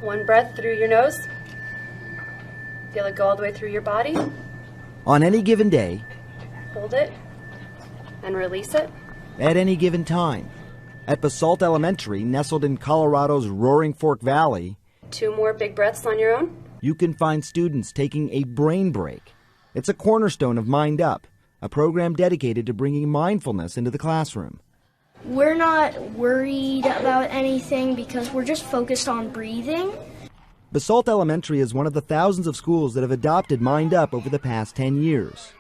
One breath through your nose. Feel it go all the way through your body. On any given day, Hold it and release it. at any given time. At Basalt Elementary, nestled in Colorado's Roaring Fork Valley, 2 more big breaths on your own. you can find students taking a brain break. It's a cornerstone of Mind Up, a program dedicated to bringing mindfulness into the classroom. We're not worried about anything because we're just focused on breathing. Basalt Elementary is one of the thousands of schools that have adopted Mind Up over the past 10 years.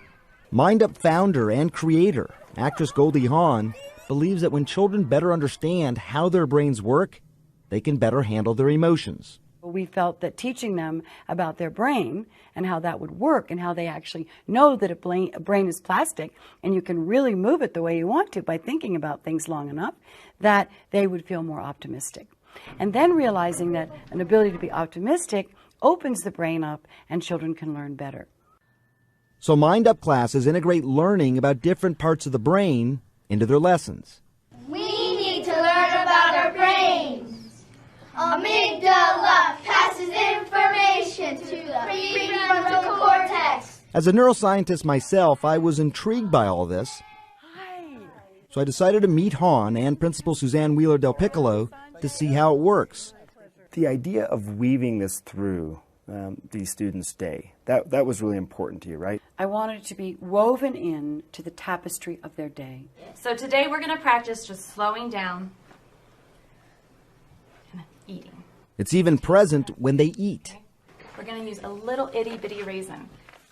Mind Up founder and creator, actress Goldie Hawn, believes that when children better understand how their brains work, they can better handle their emotions. We felt that teaching them about their brain and how that would work and how they actually know that a brain is plastic and you can really move it the way you want to by thinking about things long enough, that they would feel more optimistic. And then realizing that an ability to be optimistic opens the brain up and children can learn better. So Mind Up classes integrate learning about different parts of the brain into their lessons. We need to learn about our brains. Amygdala passes information to the prefrontal cortex. As a neuroscientist myself, I was intrigued by all this. So I decided to meet Hawn and Principal Suzanne Wheeler Del Piccolo to see how it works. The idea of weaving this through these students' day, that was really important to you, right? I wanted it to be woven in to the tapestry of their day. So today we're going to practice just slowing down and eating. It's even present when they eat. We're going to use a little itty bitty raisin,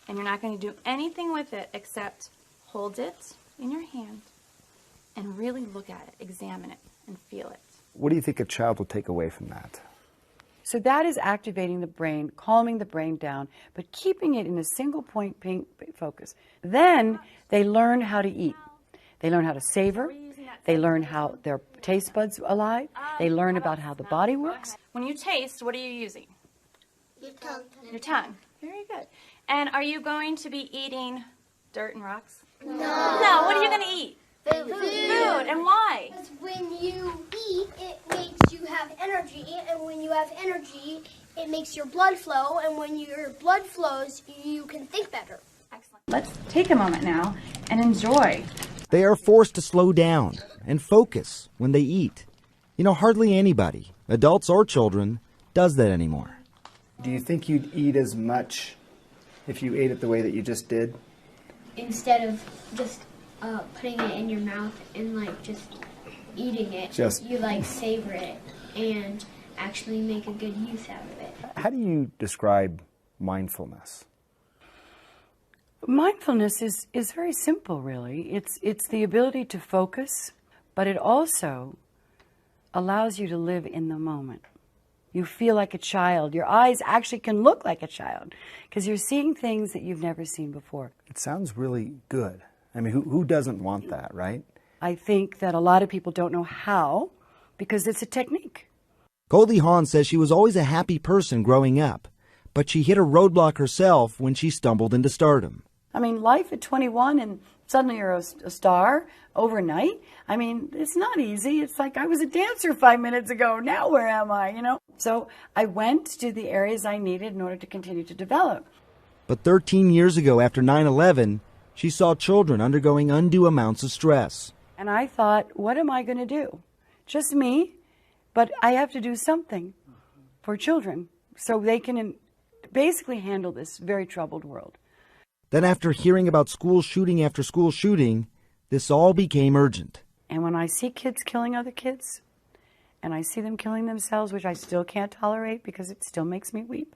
and you're not going to do anything with it except hold it in your hand and really look at it, examine it, and feel it. What do you think a child will take away from that? So that is activating the brain, calming the brain down, but keeping it in a single point focus. Then they learn how to eat. They learn how to savor. They learn how their taste buds are alive. They learn about how the body works. When you taste, what are you using? Your tongue. Your tongue. Very good. And are you going to be eating dirt and rocks? No. No, what are you going to eat? Food. Food. And why? Because when you eat, it makes you have energy, and when you have energy, it makes your blood flow, and when your blood flows, you can think better. Excellent. Let's take a moment now and enjoy. They are forced to slow down and focus when they eat. You know, hardly anybody, adults or children, does that anymore. Do you think you'd eat as much if you ate it the way that you just did? Instead of just putting it in your mouth and like just eating it, you like savor it and actually make a good use out of it. How do you describe mindfulness? Mindfulness is very simple, really. It's the ability to focus, but it also allows you to live in the moment. You feel like a child. Your eyes actually can look like a child because you're seeing things that you've never seen before. It sounds really good. I mean, who doesn't want that, right? I think that a lot of people don't know how because it's a technique. Goldie Hawn says she was always a happy person growing up, but she hit a roadblock herself when she stumbled into stardom. I mean, life at 21 and suddenly you're a star overnight. I mean, it's not easy. It's like I was a dancer 5 minutes ago. Now where am I, you know? So I went to the areas I needed in order to continue to develop. But 13 years ago, after 9/11, she saw children undergoing undue amounts of stress. And I thought, what am I going to do? Just me, but I have to do something for children so they can basically handle this very troubled world. Then after hearing about school shooting after school shooting, this all became urgent. And when I see kids killing other kids, and I see them killing themselves, which I still can't tolerate because it still makes me weep,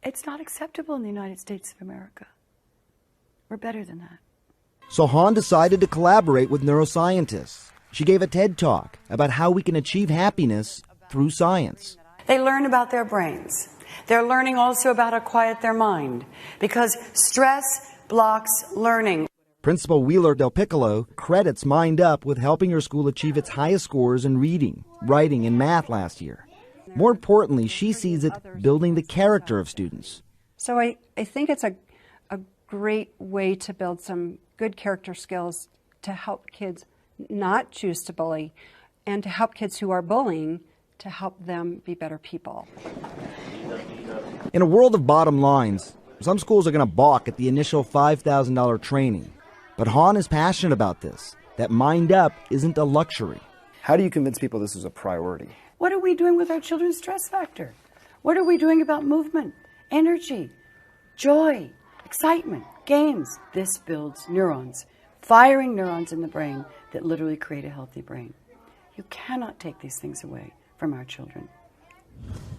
it's not acceptable in the United States of America. We're better than that. So Hawn decided to collaborate with neuroscientists. She gave a TED Talk about how we can achieve happiness through science. They learn about their brains. They're learning also about how to quiet their mind because stress blocks learning. Principal Wheeler Del Piccolo credits Mind Up with helping her school achieve its highest scores in reading, writing, and math last year. More importantly, she sees it building the character of students. So I think it's a great way to build some good character skills to help kids not choose to bully and to help kids who are bullying to help them be better people. In a world of bottom lines, some schools are going to balk at the initial $5,000 training. But Hahn is passionate about this, that Mind Up isn't a luxury. How do you convince people this is a priority? What are we doing with our children's stress factor? What are we doing about movement, energy, joy, excitement, games? This builds neurons, firing neurons in the brain that literally create a healthy brain. You cannot take these things away from our children.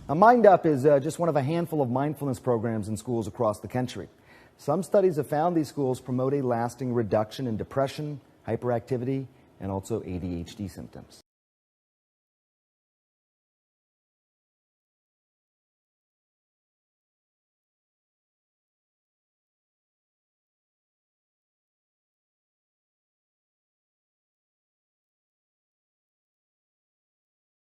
Now, Mind Up is just one of a handful of mindfulness programs in schools across the country. Some studies have found these schools promote a lasting reduction in depression, hyperactivity, and also ADHD symptoms.